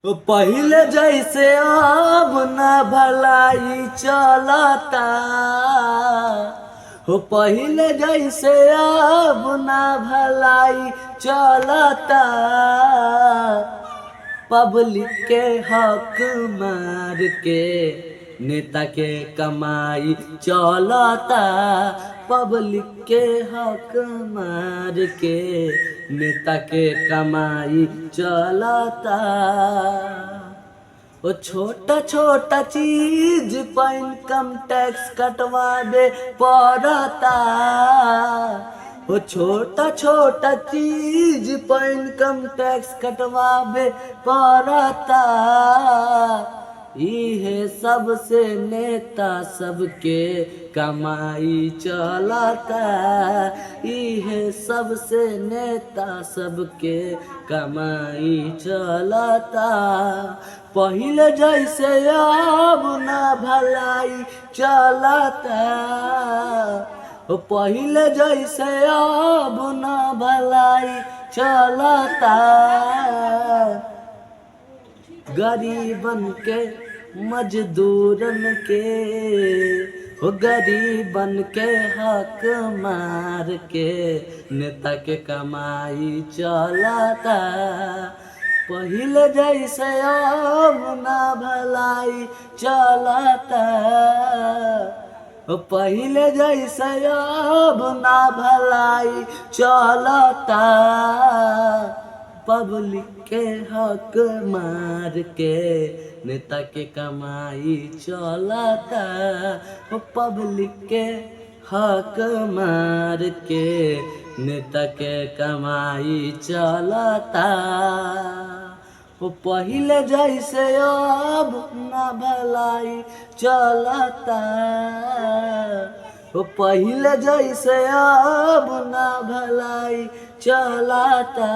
पहिले जैसे अब न भलाई चलता हो। पहिले जैसे अब न भलाई चलता। पब्लिक के हक मार के नेता के कमाई चलता। पब्लिक के हक मार के नेता के कमाई चलता। ओ छोटा छोटा चीज पर इनकम टैक्स कटवावे पड़ता। ओ छोटा छोटा चीज पर इनकम टैक्स कटवावे पड़ता। इहे सबसे नेता सबके कमाई चलता। इहे सबसे नेता सबके कमाई चलता। पहिले जैसे अब न भलाई चलता। पहिले जैसे अब न भलाई चलता। गरीबन के मजदूरन के हो, गरीबन के हक मार के नेता के कमाई चलता। पहिले जैसे अब न भलाई चलता। पहिले जैसे अब न भलाई चलता। पब्लिक के हक मार के नेता के कमाई चलता। पब्लिक के हक मार के नेता के कमाई चलता। पहिले जैसे अब न भलाई चलता। पहिले जैसे अब न भलाई चलता।